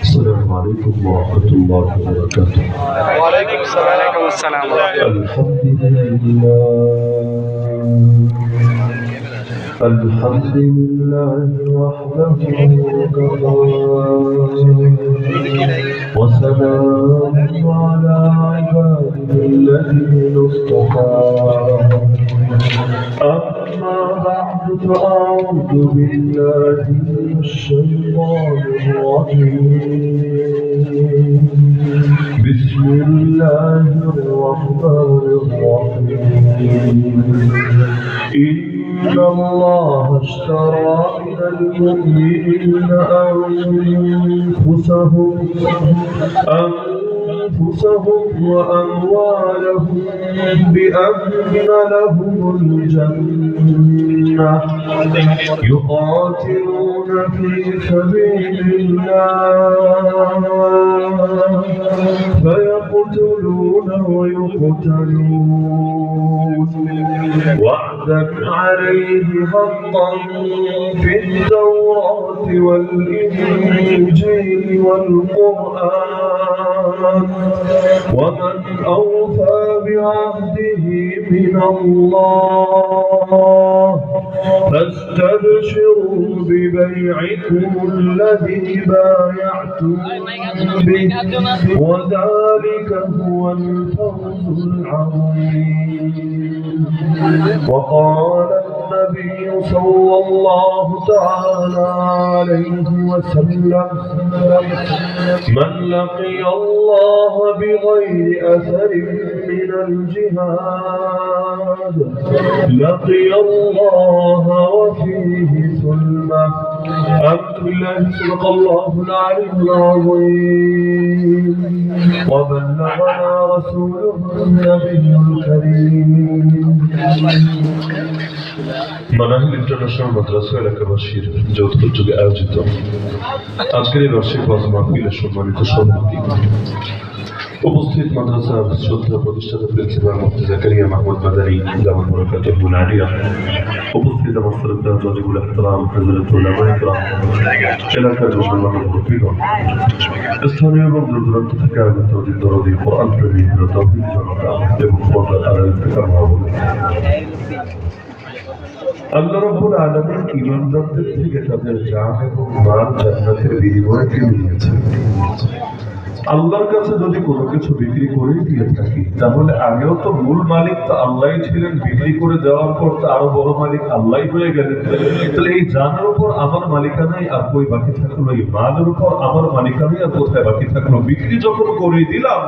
السلام عليكم ورحمة الله وبركاته. وعليكم السلام ورحمة الله. الحمد لله وحده وكفى وسلام على عباده الذين اصطفى. أما بعد فأعوذ بالله من الشيطان الرجيم. بسم الله الرحمن الرحيم. إن الله اشترى من المؤمنين أنفسهم وأموالهم بأن لهم الجنة يقاتلون في سبيل الله فيقتلون ويقتلون وعدا عليه حقا في التوراة والإنجيل والقرآن ومن أوفى بعهده من الله فاستبشروا ببيعكم الذي بايعتم به وذلك هو الفوز العظيم. وقال النبي صلى الله تعالى عليه وسلم من لقي الله بغير أثر من الجهاد لقي الله وفيه ثلمة. الحمد لله صدق الله العلي العظيم وبلغنا رسوله النبي الكريم. Manahil international মাদ্রাসা এলাকাবাসীর যৌথ উদ্যোগে আয়োজিত আজকের এই বার্ষিক ওয়াজ মাহফিলের সম্মানিত সভাপতি, উপস্থিত মাদ্রাসার শ্রদ্ধা প্রতিষ্ঠাতা প্রিন্সিপাল মুফতি জাকারিয়া মাহমুদ মাদানী জামান বরকাতুল আলিয়া, উপস্থিত আমার শ্রদ্ধা জজিবুল ইহতরাম হযরতুল উলামায়ে কেরাম, এলাকার মুসলমান মুরব্বিগণ, স্থানীয় এবং দূর-দূরান্ত থেকে আগত দরদি কোরআন প্রেমী তৌহিদ জনতা এবং পর্দার আড়ালে থাকা মা-বোনেরা, আল্লাহ রাব্বুল আলামিন ঈমানদারদের থেকে তাদের জান এবং মাল জান্নাতের বিনিময়ে কিনে নিয়েছেন। আল্লাহর কাছে যদি কোনো কিছু বিক্রি করে দিয়ে থাকি তাহলে আগেও তো মূল মালিক তো আল্লাহই ছিলেন, বিক্রি করে দেওয়ার পর তো আরো বড় মালিক আল্লাহই হয়ে গেলেন। তাহলে এই জানের উপর আমার মালিকানাই আর কই বাকি থাকলো, এই মালের উপর আমার মালিকানাই আর কোথায় বাকি থাকলো? বিক্রি যখন করে দিলাম,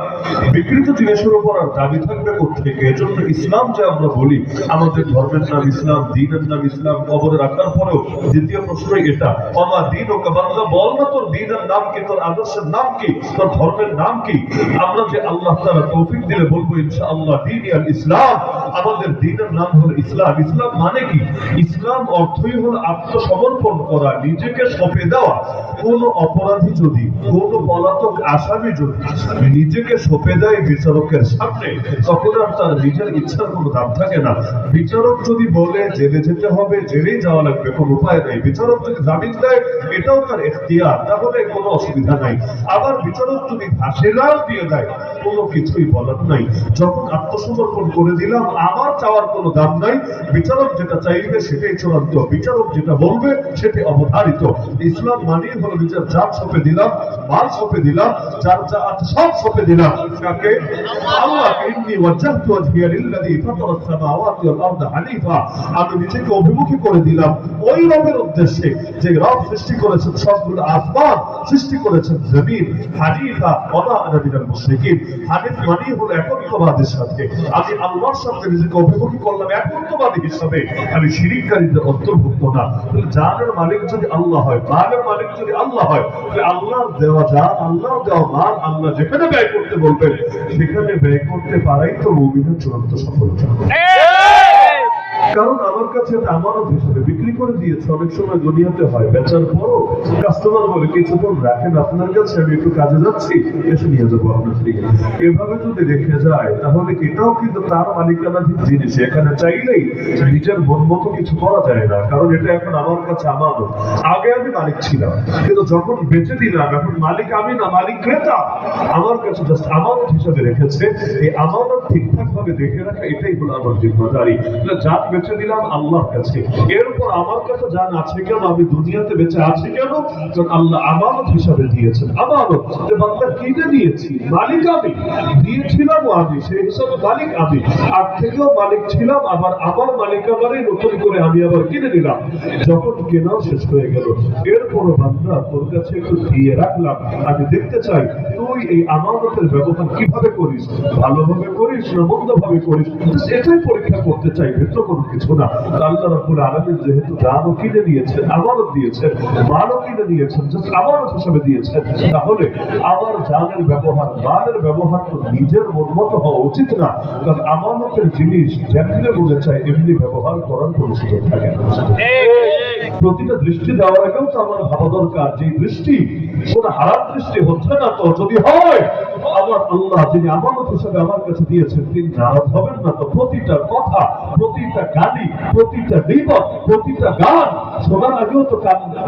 বিক্রিত জিনিসের উপর আর দাবি থাকবে কোথেকে? এজন্য ইসলাম যে আমরা বলি, আমাদের ধর্মের নাম ইসলাম, দ্বীনের নাম ইসলাম, কবরে রাখার পরেও দ্বিতীয় প্রশ্নই এটা, আমা দ্বীন ও বান্দা বল না তোর দ্বীনের নাম কি, তোর আদর্শের নাম কি, তোর ধর্মের নাম কি? আমরা যে আল্লাহ তাআলা তৌফিক দিলে বলবো ইনশাআল্লাহ দ্বীন আল ইসলাম, আমাদের দ্বীনের নাম হলো ইসলাম। ইসলাম মানে কি? ইসলাম অর্থই হলো আত্মসমর্পণ করা, নিজেকে সঁপে দেওয়া। কোন অপরাধী যদি, কোন পলাতক আসামি যদি নিজেকে সঁপে দেয় বিচারকের সামনে, তখন আর তার নিজের ইচ্ছার কোনো দাম থাকে না। বিচারক যদি বলে জেলে যেতে হবে, জেলেই যাওয়া লাগবে, কোনো উপায় নেই। বিচারক যদি জামিন দেয়, এটাও তার এখতিয়ার, তাহলে কোনো অসুবিধা নাই। আবার বিচারক যদি ফাঁসিরাও দিয়ে দেয়, কোনো কিছুই বলার নাই। যখন আত্মসমর্পণ করে দিলাম, আমার চাওয়ার কোনো দাম নাই। বিচারক যেটা চাইবে সেটাই চূড়ান্ত, বিচারক যেটা বলবে সেটাই অবধারিত। ইসলাম মানেই হলো নিজের জান সঁপে দিলাম, মাল সঁপে দিলাম, যার যা আছে সব সঁপে দিলাম কাকে? আল্লাহকে। ইন্নী ওয়াজ্জাহতু ওয়াজহিয়া লিল্লাযী ফাতারাস সামাওয়াতি ওয়াল আরদা হানিফা, আমি নিজেকে অভিমুখী করে দিলাম ওই রবের উদ্দেশ্যে যে রব সৃষ্টি করেছেন সবগুলো আসমান, সৃষ্টি করেছেন জমিন। হানিফা ওয়া মা আনা মিনাল মুশরিকিন, হানিফ মানে হলো একত্ববাদের সাথে আমি আল্লাহর সাথে নিজেকে অভিমুখী করলাম একত্ববাদী হিসাবে, আমি শিরিককারীদের অন্তর্ভুক্ত না। তাহলে জানের মালিক যদি আল্লাহ হয়, মালের মালিক যদি আল্লাহ হয়, তাহলে আল্লাহর দেওয়া জান, আল্লাহর দেওয়া মাল আল্লাহ যেখানে ব্যয় করতে বলবেন সেখানে ব্যয় করতে পারাই তো মুমিনের চূড়ান্ত সফলতা। কারণ আমার কাছে এটা আমানত হিসেবে বিক্রি করে দিয়েছে। অনেক সময় দুনিয়াতে হয় বেচার পরও কাস্টমার বলে কিছুক্ষণ রাখেন আপনার কাছে, আমি একটু কাজে যাচ্ছি, এসে নিয়ে যাবো আপনার থেকে। এভাবে যদি রেখে যায় তাহলে এটাও কিন্তু তার মালিকানাধীন জিনিস। এখানে চাইলেই নিজের মন মতো কিছু করা যায় না, কারণ এটা এখন আমার কাছে আমানত। আগে আমি মালিক ছিলাম, কিন্তু যখন বেচে দিলাম এখন মালিক আমি না, মালিক ক্রেতা। আমার কাছে জাস্ট আমানত হিসেবে রেখেছে। এই আমানত ঠিকঠাক ভাবে দেখে রাখা এটাই হলো আমার জিম্মাদারি। জান বেচে দিলাম আল্লাহর কাছে, এরপর আমার কাছে জান আছে কেন, আমি দুনিয়াতে বেঁচে আছি কেন, কারণ আল্লাহ আমানত হিসাবে দিয়েছেন। আমানত যে বান্দা কিনে নিয়েছি, মালিক আমি, দিয়েছিলাম আমি, সেই হিসাবে মালিক আমি। আগ থেকেও মালিক ছিলাম, আবার আমার মালিকানারই নতুন করে আমি আবার কিনে নিলাম। যখন কেনাও শেষ হয়ে গেল, এরপরও বান্দা তোর কাছে একটু দিয়ে রাখলাম, আমি দেখতে চাই তুই এই আমানতের ব্যবহার কিভাবে করিস, ভালোভাবে করিস না মন্দভাবে করিস, এটাই পরীক্ষা করতে চাই, ভিন্ন কোনো কিছু না। আল্লাহ রাব্বুল আলামিন যেহেতু জানও কিনে নিয়েছেন, আমানত দিয়েছেন, মালও কিনে নিয়েছেন, জাস্ট আমানত হিসেবে দিয়েছেন, তাহলে আমার জানের ব্যবহার, মালের ব্যবহার তো নিজের মন মতো হওয়া উচিত না। কারণ আমানতের জিনিস যেমনি মনে চায় এমনি ব্যবহার করার কোনো সুযোগ থাকে না। প্রতিটা দৃষ্টি দেওয়ার আগেও তো আমার ভাবা দরকার যে দৃষ্টি কোন হারাম দৃষ্টি হচ্ছে না তো, যদি হয় আমার আল্লাহ যিনি আমানত হিসেবে আমার কাছে দিয়েছেন তিনি নারাজ হবেন না তো। প্রতিটা কথা, প্রতিটা গালি, প্রতিটা নিবত, প্রতিটা গান শোনার আগেও তো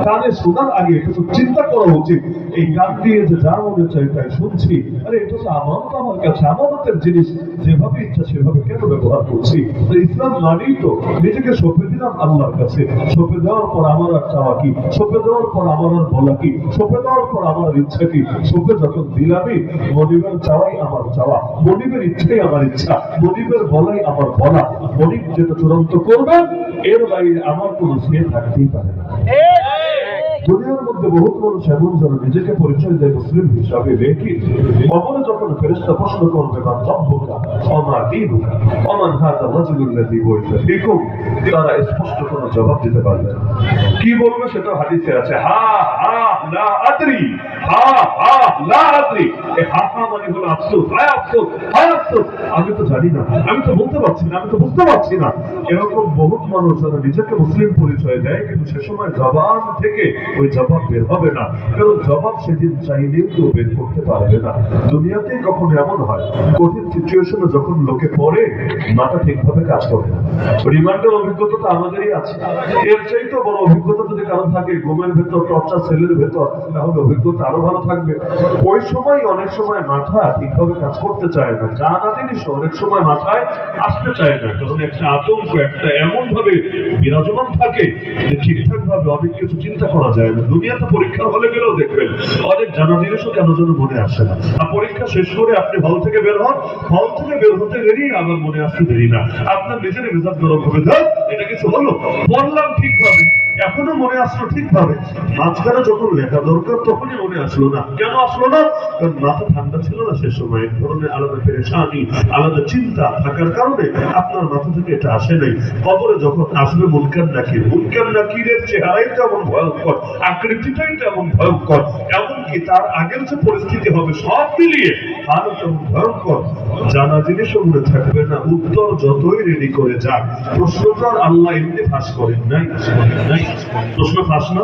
কানে শোনার আগে একটু চিন্তা করা উচিত। এই গান দিয়ে যে যা মনে চাই তাই শুনছি, আরে এটা তো আমানত, আমার কাছে আমানতের জিনিস, যেভাবে ইচ্ছা সেভাবে কেন ব্যবহার করছি। ইসলাম মানেই তো নিজেকে সঁপে দিলাম আল্লাহর কাছে। সঁপে দেওয়ার পর আমার আর চাওয়া কি, সঁপে দেওয়ার পর আমার আর বলা কি, সঁপে দেওয়ার পর আমার ইচ্ছা কি। সঁপে যখন দিলামই, মনিবের চাওয়াই আমার চাওয়া, মনিবের ইচ্ছাই আমার ইচ্ছা, মনিবের বলাই আমার বলা। মনিব যেটা চূড়ান্ত করবেন এর বাইরে আমার কোনো সে থাকতেই পারে না। দুনিয়ার মধ্যে বহুত মানুষ এমন যারা নিজেকে পরিচয় দেয় মুসলিম হিসাবে, লেকিন কবরে যখন ফেরেশতা প্রশ্ন করবে মান রব্বুকা ওয়া মা দীনুকা ওয়া মান হাযা রাজুলুল্লাযী বুইসা ফীকুম, তারা স্পষ্ট কোনো জবাব দিতে পারবে না। কি বলবে সেটা হাদিসে আছে, হা হা লা আদরি, হা হা লা আদরি। এই হা হা মানে হলো আফসোস, হায় আফসোস, হায় আফসোস, আমি তো জানি না, আমি তো বলতে পারছি না, আমি তো বুঝতে পারছি না। এরকম বহুত মানুষ যারা নিজেকে মুসলিম পরিচয় দেয়, কিন্তু সে সময় জবান থেকে ওই জবাব বের হবে না, কারণ জবাব সেদিন চাইলেও কেউ বের করতে পারবে না। দুনিয়াতেই কখনো এমন হয়, কঠিন সিচুয়েশনে যখন লোকে পড়ে মাথা ঠিকভাবে কাজ করে না। রিমান্ডের অভিজ্ঞতা তো আমাদেরই আছে, এর চাইতে বড় অভিজ্ঞতা যদি কারণ থাকে ঘুমের ভেতর, টর্চার সেলের ভেতর, তাহলে অভিজ্ঞতা আরো ভালো থাকবে। ওই সময় অনেক সময় মাথা ঠিকভাবে কাজ করতে চায় না, জানা জিনিস অনেক সময় মাথায় আসতে চায় না, কারণ একটা আতঙ্ক, একটা এমন ভাবে বিরাজমান থাকে যে ঠিকঠাক ভাবে অনেক কিছু চিন্তা করা যায় না। দুনিয়াতে পরীক্ষার হলে গেলেও দেখবেন অনেক জানা জিনিসও কেন যেন মনে আসে না। আর পরীক্ষা শেষ করে আপনি হল থেকে বের হন, হল থেকে বের হতে দেরি, আবার মনে আসতে দেরি না, আপনার নিজের মেজাজ গরম হবে, ধর এটা কিছু হলো, বললাম ঠিকভাবে, এখনো মনে আসলো ঠিকভাবে, মাঝখানে যখন লেখা দরকার তখনই মনে আসলো না। কেন আসলো না? কারণ মাথা ঠান্ডা ছিল না সে সময়। এক ধরনের আলাদা পেরেশানি, আলাদা চিন্তা থাকার কারণে আপনার মাথা থেকে এটা আসে নাই। কবরে যখন আসবে মুনকার নাকির, মুনকার নাকিরের চেহারাই তেমন ভয়ঙ্কর, আকৃতিটাই তেমন ভয়ঙ্কর, এমনকি তার আগের যে পরিস্থিতি হবে সব মিলিয়ে আরো তেমন ভয়ঙ্কর। জানা জিনিসও মনে থাকবে না, উত্তর যতই রেডি করে যাক, প্রশ্নটার আল্লাহ এমনি ফাঁস করেন নাই। প্রশ্ন ফাঁস না,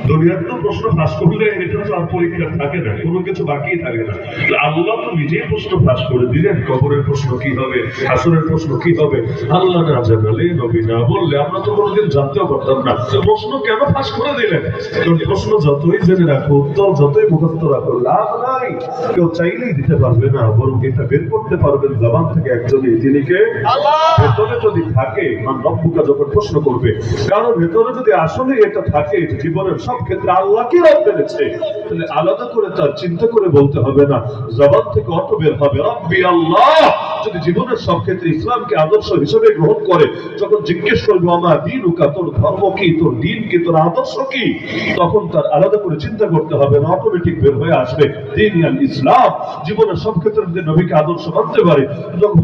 দুনিয়ার তো প্রশ্ন ফাঁস করলে এটা তো আর পরীক্ষা থাকে না, কোনো কিছু বাকি থাকে না। আল্লাহ তো নিজেই প্রশ্ন ফাঁস করে দিলেন, কবরের প্রশ্ন কি হবে, হাসরের প্রশ্ন কি হবে, আল্লাহ না জানালে, নবী না বললে আমরা তো কোনোদিন জানতেও পারতাম না। প্রশ্ন কেন ফাঁস করে দিলেন? কারণ প্রশ্ন যতই জেনে রাখো, উত্তর যতই মুখস্থ রাখো, লাভ নাই। কেউ চাইলেই দিতে পারবে না, বরং এটা বের করতে পারবেন জবান থেকে একজনই, যিনি কে? ভেতরে যদি থাকে, মান রব্বুকা যখন প্রশ্ন করবে, কারণ ভেতরে যদি আসলে এটা থাকে জীবনের সব ক্ষেত্রে আল্লাহকে রব মেনেছে, তাহলে আলাদা করে তার চিন্তা করে বলতে হবে না, জবান থেকে অত বের হবে রব্বি আল্লাহ। যদি জীবনের সব ক্ষেত্রে ইসলামকে আদর্শ হিসেবে গ্রহণ করে, যখন জিজ্ঞেস করবে আমার দীনুকা, তোর ধর্ম কি, তোর দিন কি, তোর আদর্শ কি, তখন তার আলাদা করে চিন্তা করতে হবে না, অটোমেটিক বের হয়ে আসবে দিন ইসলাম। জীবনের সব ক্ষেত্রে যদি নবীকে আদর্শ মানতে পারে, যখন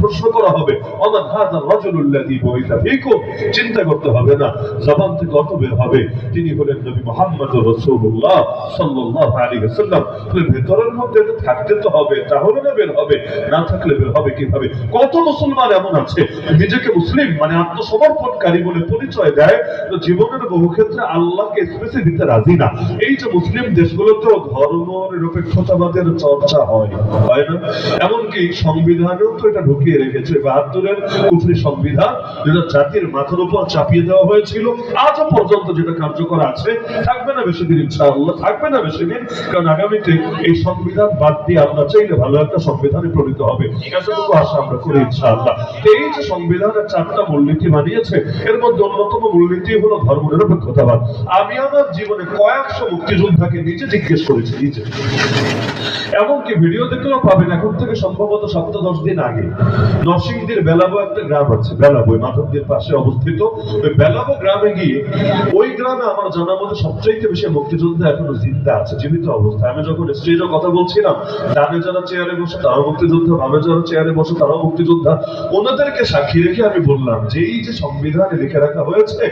প্রশ্ন করা হবে ওমান হাযা রাজুলুল্লাযী বুইসা ফীকুম, চিন্তা করতে হবে না, জবান থেকে অত বের হবে তিনি হলেন নবী মুহাম্মদুর রাসূলুল্লাহ সাল্লাল্লাহু আলাইহি ওয়াসাল্লাম। ভেতরের মধ্যে থাকতে তো হবে, তাহলে না বের হবে, না থাকলে বের হবে কিভাবে। কত মুসলমান এমন আছে নিজেকে মুসলিম মানে আত্মসমর্পণকারী বলে পরিচয় দেয়, তো জীবনের বহু ক্ষেত্রে আল্লাহকে স্পেসে দিতে রাজি না। এই যে মুসলিম দেশগুলোতেও ধর্ম নিরপেক্ষতাবাদের চর্চা হয় না, এমনকি সংবিধানেও তো এটা ঢুকিয়ে রেখেছে। ৭২-এর কুফরি সংবিধান যেটা জাতির মাথার উপর চাপিয়ে দেওয়া হয়েছিল, আজও পর্যন্ত যেটা কার্যকর আছে, থাকবে না বেশি দিন ইনশাআল্লাহ, থাকবে না বেশি দিন। কারণ আগামীতে এই সংবিধান বাদ দিয়ে আমরা চাইলে ভালো একটা সংবিধানে পরিণত হবে, এতটুকু আশা আমরা করি ইনশাআল্লাহ। এই যে সংবিধানের 4টা মূলনীতি বানিয়েছে, এর মধ্যে অন্যতম মূলনীতি হলো ধর্মনিরপেক্ষতাবাদ। আমি আমার জীবনে কয়েকশো মুক্তিযোদ্ধাকে নিজে জিজ্ঞেস করেছি, নিজে, এমনকি ভিডিও দেখলেও পাবেন, এখন থেকে সম্ভবত 7-10 দিন আগে নরসিংদীর বেলাবো একটা গ্রাম আছে, বেলাবো মাধবদীর পাশে অবস্থিত। ওই বেলাবো গ্রামে গিয়ে, ওই গ্রামে আমার জানা মধ্যে সবচাইতে বেশি মুক্তিযোদ্ধা এখনো জিন্দা আছে, জীবিত অবস্থায়। আমি যখন স্টেজে কথা বলছিলাম, ডানে যারা চেয়ারে বসে তারাও মুক্তিযোদ্ধা, বামে যারা চেয়ারে বসে তারাও মুক্তিযোদ্ধা, ওনাদেরকে সাক্ষী রেখে আমি বললাম যে এই যে সংবিধানে লিখে রাখা হয়েছে,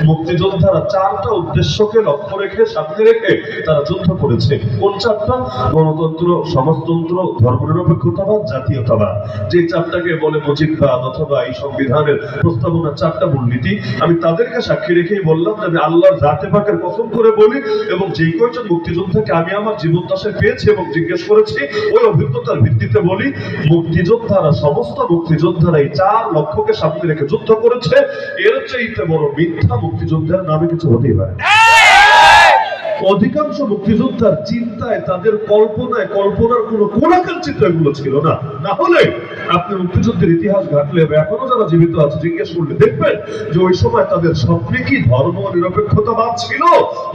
মুক্তিযোদ্ধারা 4টা উদ্দেশ্যকে লক্ষ্য রেখে, সামনে রেখে তারা যুদ্ধ করেছে। কোন 4টা? গণতন্ত্র, সমাজতন্ত্র, ধর্মনিরপেক্ষতাবাদ, জাতীয়তাবাদ। যে 4টাকে বলে মুজিববাদ অথবা এই সংবিধানের প্রস্তাবনা 4টা মূলনীতি। আমি তাদেরকে সাক্ষী রেখেই বললাম যে আমি আল্লাহর জাতে পাকের কসম করে বলি, এবং যেই কয়েকজন মুক্তিযোদ্ধাকে আমি আমার জীবন দশায় পেয়েছি এবং জিজ্ঞেস করেছি, ওই অভিজ্ঞতার ভিত্তিতে বলি, মুক্তিযোদ্ধারা, সমস্ত মুক্তিযোদ্ধারা এই 4 লক্ষ্যকে সামনে রেখে যুদ্ধ করেছে। এর চাইতে বড় মিথ্যা মুক্তিযোদ্ধার নামে কিছু হতেই পারে। অধিকাংশ মুক্তিযোদ্ধার চিন্তায়, তাদের কল্পনায়, কল্পনার কোনো কোনাকাঞ্চিত এগুলো ছিল না। না হলে আপনি মুক্তিযুদ্ধের ইতিহাস ঘাটলে, এখনো যারা জীবিত আছে জিজ্ঞেস করলে দেখবেন যে ওই সময় তাদের স্বপ্নে কি ধর্ম নিরপেক্ষতাবাদ ছিল,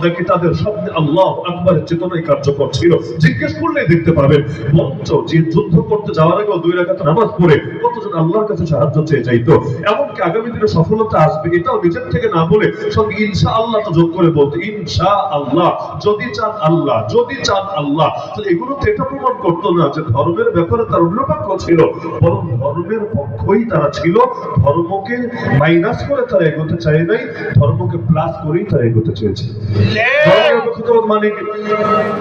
নাকি তাদের স্বপ্নে আল্লাহ আকবরের চেতনাই কার্যকর ছিল। জিজ্ঞেস করলেই দেখতে পাবেন। মঞ্চ যে যুদ্ধ করতে যাওয়ার আগে 2 রাকাত নামাজ পড়ে কতজন আল্লাহর কাছে সাহায্য চেয়ে যাইতো। এমনকি আগামী দিনে সফলতা আসবে এটাও নিজের থেকে না বলে সঙ্গে ইনশাআল্লাহ তো যোগ করে বলতে, ইনশাআল্লাহ, যদি চান আল্লাহ, যদি চান আল্লাহ। তাহলে এগুলোতে এটা প্রমাণ করতো না যে ধর্মের ব্যাপারে তার নিরপেক্ষ ছিল, বরং ধর্মের পক্ষই তারা ছিল। ধর্মকে মাইনাস করে তারা এগোতে চায় নাই, ধর্মকে প্লাস করেই তারা এগোতে চেয়েছে। ধর্মনিরপেক্ষতাবাদ মানে কি?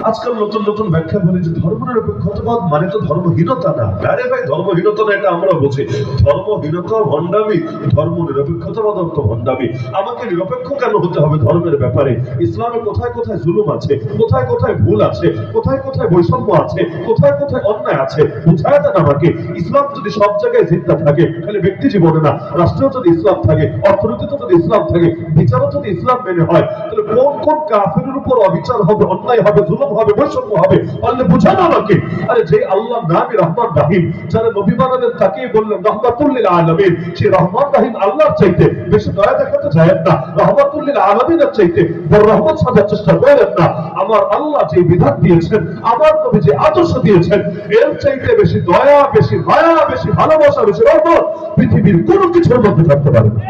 আজকাল নতুন নতুন ব্যাখ্যা বলি যে ধর্মনিরপেক্ষতাবাদ মানে তো ধর্মহীনতা না। আরে ভাই, ধর্মহীনতা না, এটা আমরা বুঝি। ধর্মহীনতা ভণ্ডামি, ধর্মনিরপেক্ষতাবাদ অর্থ ভণ্ডামি। আমাকে নিরপেক্ষ কেন হতে হবে ধর্মের ব্যাপারে? ইসলামে কোথায় কোথায় জুলুম আছে, কোথায় কোথায় ভুল আছে, কোথায় কোথায় বৈষম্য আছে, কোথায় কোথায় অন্যায় আছে, বুঝায় দেন আমাকে। ইসলাম যদি সব জায়গায় জিন্দা থাকে, তাহলে ব্যক্তি জীবনে না, রাষ্ট্রেও যদি ইসলাম থাকে, অর্থনীতিতে যদি ইসলাম থাকে, বিচারও যদি ইসলাম মেনে হয়, তাহলে কোন কোন কাফেরের উপর অবিচার হবে, অন্যায় হবে, জুলুম হবে, বৈষম্য হবে, তাহলে বুঝান আমাকে। আরে যে আল্লাহ নামে রহমান রাহিম, যারা নবী বানালেন তাকেই বললেন রহমাতুল লিল আলামিন, সেই রহমান রাহিম আল্লাহর চাইতে বেশি দয়া দেখাতে চায়েন না, রহমাতুল লিল আলামিনের চাইতে বড় রহমত সাজার চেষ্টা করেন না। আমার আল্লাহ যে বিধান দিয়েছেন, আমার নবী যে আদর্শ দিয়েছেন, এর চাইতে বেশি দয়া, বেশি মায়া, বেশি ভালোবাসা, বেশি রহমত পৃথিবীর কোনো কিছুর মধ্যে থাকতে পারে না।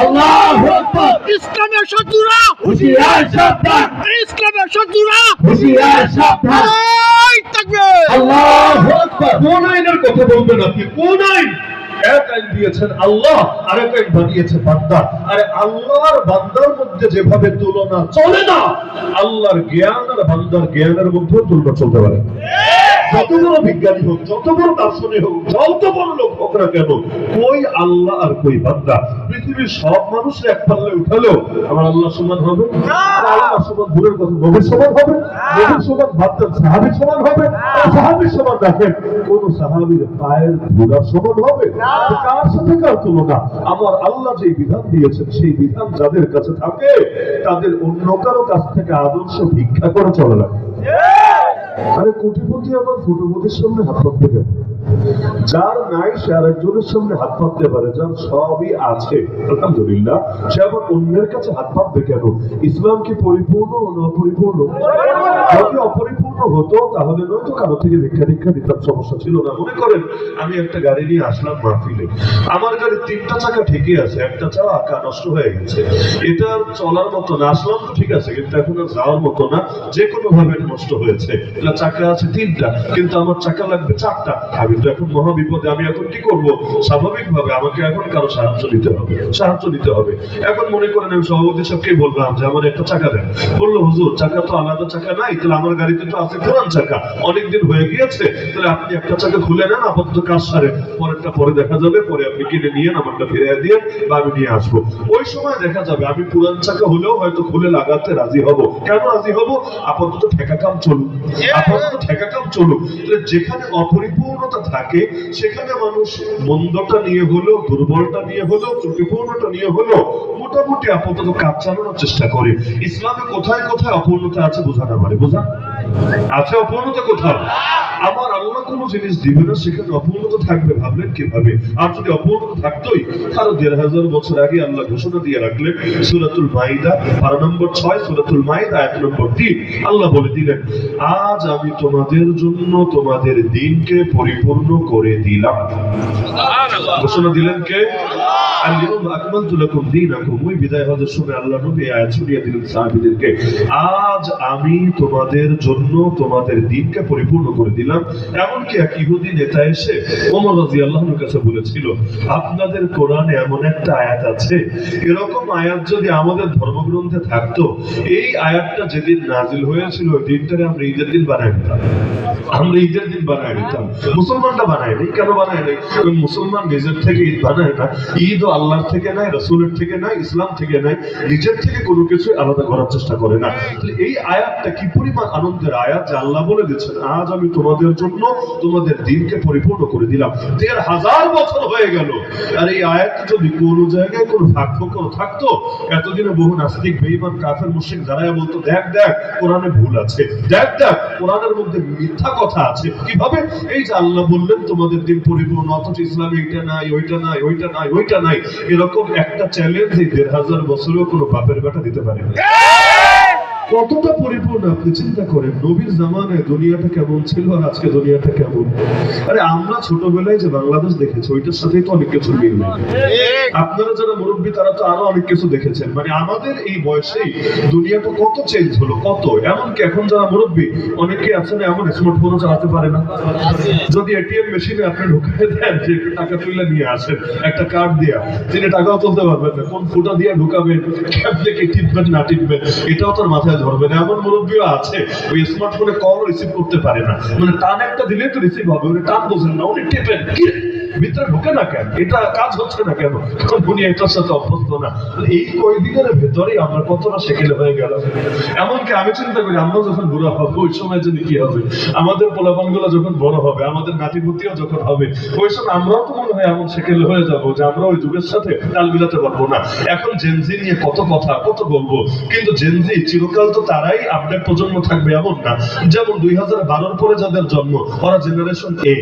আল্লাহু আকবার। ইসলামের শত্রুরা হুঁশিয়ার, সাবধান। ইসলামের শত্রুরা হুঁশিয়ার, সাবধান। তাকবীর, আল্লাহু আকবার। কোন আইনের কথা বলবেন আপনি? কোন আইন? এক আইন দিয়েছেন আল্লাহ, আরেক আইন বানিয়েছে বান্দা। আরে আল্লাহর বান্দার মধ্যে যেভাবে তুলনা চলে না, আল্লাহর জ্ঞান আর বান্দার জ্ঞানের মধ্যে তুলনা চলতে পারে। যত বড় বিজ্ঞানী হোক, যত বড় দার্শনিক হোক, যত বড় লোক হোক না কেন, কই আল্লাহ আর কই বান্দা? পৃথিবীর সব মানুষ এক পাল্লায় উঠালেও আমার আল্লাহ সমান হবে? আল্লাহ সমান দূরের কথা, নবীর সমান হবে? নবীর সমান বান্দার সাহাবীর সমান হবে? সাহাবীর সমান দেখেন, কোন সাহাবীর পায়ের ধুলার সমান হবে? কার সাথে কার তুলনা? আমার আল্লাহ যে বিধান দিয়েছেন, সেই বিধান যাদের কাছে থাকে, তাদের অন্য কারো কাছ থেকে আদর্শ ভিক্ষা করে চলে লাগে। আরে কোটিপতি আবার ফুটপতির সামনে হাত পাততে পারে, যার নাই সে আরেকজনের সামনে হাত পাততে পারে, যার সবই আছে আলহামদুলিল্লাহ, সে আবার অন্যের কাছে হাত পাতবে কেন? ইসলাম কি পরিপূর্ণ না অপরিপূর্ণ? যদি অপরিপূর্ণ পরিপূর্ণ হতো তাহলে নয়তো কারো থেকে ভিক্ষা দিতাম, সমস্যা ছিল না। মনে করেন আমি একটা গাড়ি নিয়ে আসলাম মাহফিলে, আমার গাড়ির 3টা চাকা ঠিকই আছে, একটা চাকা নষ্ট হয়ে গেছে, এটা চলার মতো না। আসলাম তো ঠিক আছে, কিন্তু এখন আর যাওয়ার মতো না, যে কোনো ভাবে নষ্ট হয়েছে। চাকা আছে 3টা, কিন্তু আমার চাকা লাগবে 4টা। আমি তো এখন মহা বিপদে, আমি এখন কি করব? স্বাভাবিকভাবে আমাকে এখন কারো সাহায্য নিতে হবে। এখন মনে করেন আমি সভাপতি সাহেবকে বললাম যে আমার একটা চাকা দেন। বললো হুজুর চাকা তো আলাদা চাকা নাই, তাহলে আমার গাড়িতে তো আছে পুরান চাকা, অনেকদিন হয়ে গিয়েছে, তাহলে আপনি একটা চাকা খুলে নেন, আপাতত কাজ সারে, পরেরটা পরে দেখা যাবে, পরে আপনি কিনে নিয়ে আমারটা ফিরিয়ে দিয়ে বা আমি নিয়ে আসবো। ওই সময় দেখা যাবে আমি পুরান চাকা হলেও হয়তো খুলে লাগাতে রাজি হব। কেন রাজি হব? আপাতত ঠেকা কাম চলুক। যেখানে অপরিপূর্ণতা থাকে সেখানে মানুষ মন্দটা নিয়ে হলেও, দুর্বলটা নিয়ে হলেও, ত্রুটিপূর্ণটা নিয়ে হলেও মোটামুটি আপাতত কাজ চালানোর চেষ্টা করে। ইসলামে কোথায় কোথায় অপূর্ণতা আছে বোঝাতে পারে, আছে অপূর্ণতা কোথাও? আমার আল্লাহ কোনো জিনিস দিবে না, সেখানে অপূর্ণতা থাকবে, ভাবলেন কিভাবে? আর যদি অপূর্ণতা থাকতোই, আরো 1500 বছর আগে আল্লাহ ঘোষণা দিয়ে রাখলেন সূরাতুল মাইদা পারা নম্বর 6, সূরাতুল মাইদা আয়াত নম্বর 3, আল্লাহ বলে দিলেন, আজ আমি তোমাদের জন্য তোমাদের দিনকে পরিপূর্ণ করে দিলাম। ঘোষণা দিলেন কে? আল-ইয়াওমা আকমালতু লাকুম দীনাকুম। ওই বিদায় হজের সময় আল্লাহ নবী আয়াত শুনিয়ে দিলেন সাহাবীদেরকে, আজ আমি তোমাদের জন্য তোমাদের দিনকে পরিপূর্ণ করে দিলাম। এমনকি এক ইহুদি নেতা এসে ওমর রাদিয়াল্লাহু আনহুর কাছে বলেছিল, আপনাদের কোরআনে এমন একটা আয়াত আছে, এরকম আয়াত যদি আমাদের ধর্মগ্রন্থে থাকতো, এই আয়াতটা যেদিন নাজিল হয়েছিল ওই দিনটারে আমরা ঈদের দিন বানায় নিতাম। মুসলমানরা বানায় নি। কেন বানায় নাই? মুসলমান নিজের থেকে ঈদ বানায় না। ঈদ ও আল্লাহর থেকে নাই, রাসূলের থেকে নাই, ইসলাম থেকে নাই, নিজের থেকে কোনো কিছু আলাদা করার চেষ্টা করে না। এই আয়াতটা কি পরিমাণ আনন্দের আয়াত যে আল্লাহ বলে দিচ্ছেন, আজ আমি তোমাদের জন্য তোমাদের দিনকে পরিপূর্ণ করে দিলাম। 1500 বছর হয়ে গেল, আর এই আয়াত যদি কোনো জায়গায় কোনো ফাঁক থাকতো, এতদিনে বহু নাস্তিক, বেঈমান, কাফের, মুশরিক দাঁড়ায় বলতো, দেখ কোরআনে ভুল আছে, দেখ কোরআনের মধ্যে মিথ্যা কথা আছে। কিভাবে? এই যে আল্লাহ বললেন তোমাদের দিন পরিপূর্ণ, অথচ ইসলামে এইটা নাই, ওইটা নাই। এরকম একটা চ্যালেঞ্জ এই 1500 বছরেও কোনো বাপের বেটা দিতে পারে না। কতটা পরিপূর্ণ আপনি চিন্তা করেন। নবীর জামানায় দুনিয়াটা কেমন ছিল আর আজকে দুনিয়াটা কেমন। আরে আমরা ছোটবেলায় যে বাংলাদেশ দেখেছি ওইটার সাথেই তো অনেক কিছু মিল নেই। আপনারা যারা মুরব্বী তারা তো আরো অনেক কিছু দেখেছেন। মানে আমাদের এই বয়সেই দুনিয়াটা কত চেঞ্জ হলো, কত। এমনকি এখন যারা মুরব্বী অনেকে আছেন এমন স্মার্টফোনও চালাতে পারে না। যদি এটিএম মেশিনে আপনি ঢুকিয়ে দেন যে টাকা তুলে নিয়ে আসেন একটা কার্ড দিয়া, তিনি টাকাও তুলতে পারবেন না। কোন ফুটা দিয়ে ঢুকাবেন, কি টিপবেন না টিপবেন, এটাও তোর মাথায় ধরবে না। এমন মুরব্বীও আছে ওই স্মার্টফোনে কল রিসিভ করতে পারে না, মানে টান একটা দিলে তো রিসিভ হবে, উনি টান বোঝেন না, উনি টিপেন কি ভিতরে ঢুকে না কেন, এটা কাজ হচ্ছে না কেন, কারণ উনি এটার সাথে অভ্যস্ত না। এই কয়েকদিনের ভেতরেই আমরা কতটা সেকেলে হয়ে গেল। এমনকি আমি চিন্তা করি আমরা যখন বুড়া হবো ওই সময় যদি কি হবে, আমাদের পোলাপানগুলো যখন বড় হবে, আমাদের নাতিপুতিও যখন হবে, ওই সময় আমরাও তো মনে হয় এমন সেকেলে হয়ে যাবো যে আমরা ওই যুগের সাথে তাল মিলাতে পারবো না। এখন জেনজি নিয়ে কত কথা কত বলবো, কিন্তু জেনজি চিরকাল তো তারাই আপডেট প্রজন্ম থাকবে এমন না। যেমন 2012 পরে যাদের জন্ম ওরা জেনারেশন এ,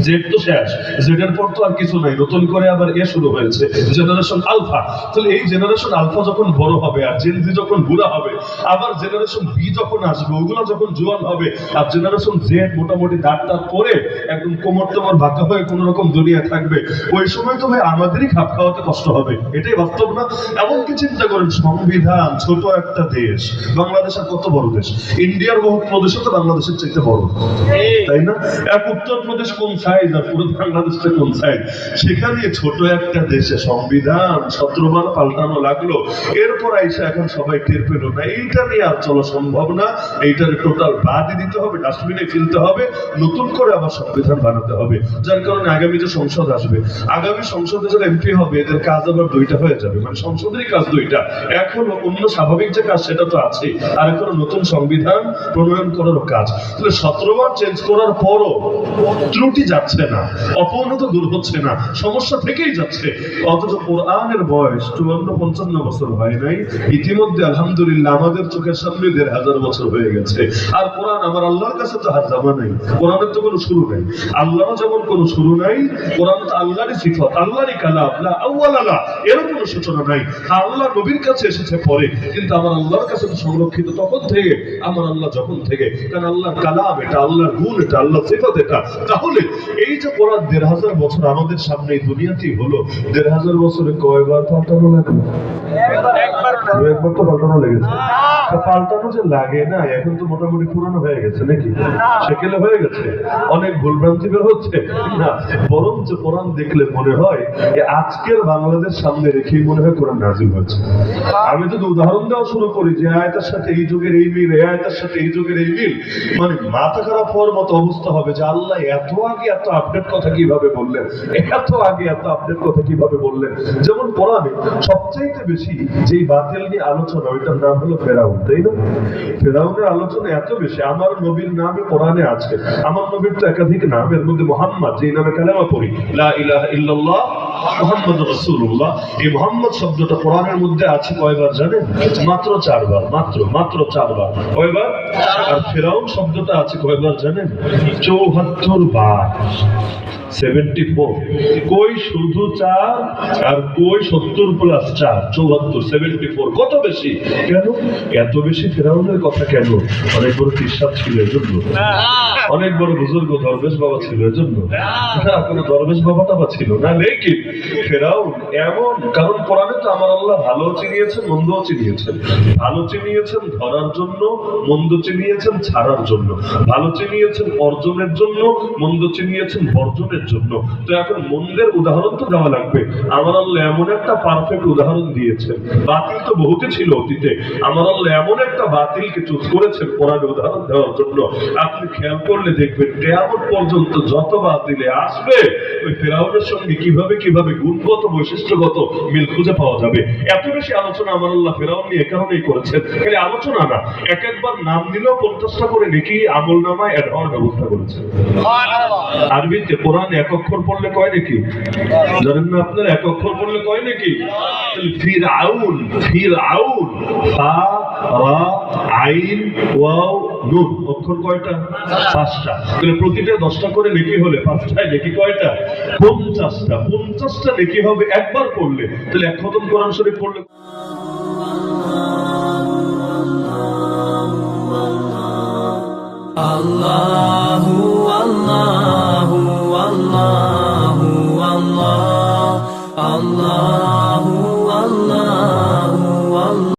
জেড তো শেষ, জেড এর পর তো আর কিছু নাই, নতুন করে আবার এ শুরু হয়েছে, জেনারেশন আলফা। তাহলে এই জেনারেশন আলফা যখন বড় হবে আর জেনজি যখন বুড়া হবে, আবার জেনারেশন বি যখন আসবে ওগুলো যখন জোয়ান হবে, আর জেনারেশন জেড মোটামুটি দাঁতটা পরে একদম কোমর তোমার বাঁকা হয়ে কোন রকম দুনিয়ায় থাকবে, ওই সময় তো ভাই আমাদেরই খাপ খাওয়াতে কষ্ট হবে। এটাই বাস্তব না? এমনকি চিন্তা করেন সংবিধান, ছোট একটা দেশ, বাংলাদেশের কত বড় দেশ, ইন্ডিয়ার বহু প্রদেশও তো বাংলাদেশের চাইতে বড়, তাই না? এক উত্তর প্রদেশ কোন সাইজ আর পুরো বাংলাদেশটা কোন সাইজ, সেখানে ছোট একটা দেশে সংবিধান 17 বার পাল্টানো লাগলো, এরপর আইসা এখন সবাই টের পেল না। এইটা নিয়ে আর চলা সম্ভব না, এইটার টোটাল বাদই দিতে হবে, ডাস্টবিনে ফেলতে হবে, নতুন করে আবার সংবিধান বানাতে হবে। যার কারণে আগামী যে সংসদ আসবে, আগামী সংসদে যারা এমপি হবে এদের কাজ আবার দুইটা হয়ে যাবে, মানে সংসদেরই কাজ দুইটা। এখন অন্য স্বাভাবিক যে কাজ সেটা তো আছে, আর এখন নতুন সংবিধান প্রণয়ন করার কাজ। তাহলে 17 বার চেঞ্জ করার পরও ত্রুটি যাচ্ছে না, অপূর্ণতা দূর হচ্ছে না, সমস্যা থেকেই যাচ্ছে। অথচ কোরআনের বয়স 54-55 বছর হয় নাই, ইতিমধ্যে আলহামদুলিল্লাহ আমাদের চোখের সামনে 1500 বছর হয়ে গেছে। আর কোরআন আমার আল্লাহর কাছে তো হার জামা নাই, কোরআনের তো কোনো শুরু নাই, আল্লাহরও যেমন কোনো শুরু নাই, কোরআন তো আল্লাহরই সিফত, আল্লাহরই কালাম, লা আউয়ালা লা, এর কোনো সূচনা নাই। আল্লাহ নবীর কাছে এসেছে পরে, কিন্তু আমার আল্লাহর কাছে তো সংরক্ষিত তখন থেকে, আমার আল্লাহ যখন থেকে, কারণ আল্লাহর কালাম এটা, আল্লাহর গুণ এটা, আল্লাহর সিফত এটা। তাহলে এই যে কোরআন 1500 বছর আমাদের সামনে এই দুনিয়াতেই হলো, 1500 বছরে কয়বার পাল্টানো লাগলো? একবার তো পাল্টানো লেগেছে। তা পাল্টানো যে লাগে না, এখন তো মোটামুটি পুরানো হয়ে গেছে নাকি, সেকেলে হয়ে গেছে, অনেক ভুলভ্রান্তি বের হচ্ছে না, বরং যে কোরআন দেখলে মনে হয় আজকের বাংলাদেশ সামনে রেখেই মনে হয় কোরআন নাজিল হয়েছে। আমি যদি উদাহরণ দেওয়া শুরু করি যে আয়াতের সাথে এই যুগের এই মিল, এই আয়াতের সাথে এই যুগের এই মিল, মানে মাথা খারাপ হওয়ার মতো অবস্থা হবে যে আল্লাহ এত আগে এত আপডেট কথা কিভাবে বললেন, এত আগে এত আপডেট কথা কিভাবে বললেন। যেমন কোরআনে সবচাইতে বেশি যেই বাতিল নিয়ে আলোচনা, ওইটার নাম হলো ফেরাউন, তাই না? ফেরাউনের আলোচনা এত বেশি, আমার নবীর নামে কোরআনে আছে, আমার নবীর তো একাধিক নাম, এর মধ্যে মুহাম্মদ, যেই নামে কালেমা পড়ি লা ইলাহা ইল্লাল্লাহ মুহাম্মাদুর রাসূলুল্লাহ, এই মুহাম্মদ শব্দটা কোরআনের মধ্যে আছে কয়বার জানেন? মাত্র 4 বার, মাত্র 4 বার। কয়বার? আর ফেরাউন শব্দটা আছে কয়বার জানেন? 74 বার, 74। কই শুধু 4 আর কই 70 প্লাস 4, 74, 74। কত বেশি? কেন এত বেশি ফেরাউনের কথা কেন? অনেক বড় তিরসাদ ছিল এজন্য, অনেক বড় বুজুর্গ দরবেশ বাবা ছিল এজন্য না, কোনো দরবেশ বাবা টাবা ছিল না। লেকিন ফেরাউন এমন, কারণ কোরআনে তো আমার আল্লাহ ভালো চিনিয়েছেন, মন্দও চিনিয়েছেন। ভালো চিনিয়েছেন ধরার জন্য, মন্দ চিনিয়েছেন ছাড়ার জন্য। ভালো চিনিয়েছেন অর্জনের জন্য, মন্দ চিনিয়েছেন বর্জনের জন্য। তো এখন মন্দের উদাহরণ তো দেওয়া লাগবে। আমার আল্লাহ এমন একটা পারফেক্ট উদাহরণ দিয়েছেন। বাতিল তো বহুতে ছিল অতীতে, আমার আল্লাহ এমন একটা বাতিলকে চুজ করেছেন কোরআনে উদাহরণ দেওয়ার জন্য। আপনি খেয়াল করলে দেখবেন কিয়ামত পর্যন্ত যত বাতিলে আসবে, ওই ফেরাউনের সঙ্গে কিভাবে গুণগত বৈশিষ্ট্যগত মিল খুঁজে পাওয়া যাবে। এত বেশি আলোচনা আমার আল্লাহ ফেরাউন নিয়ে কারণেই করেছেন। খালি আলোচনা না, এক একবার নাম দিলেও 50টা করে নেকি আমল নামায় অ্যাড হওয়ার ব্যবস্থা করেছেন। আরবিতে কোরআনে এক অক্ষর পড়লে কয় নাকি জানেন না আপনারা? এক অক্ষর পড়লে কয় নাকি? ফিরআউন, ফিরআউন, ফা রা আইন ওয়াও নুন, অক্ষর কয়টা? 5টা। তাহলে প্রতিটা 10টা করে নেকি হলে 5টায় নেকি কয়টা? 50টা। 50টা নেকি হবে একবার পড়লে। তাহলে এক খতম কোরআন শরীফ পড়লে Allah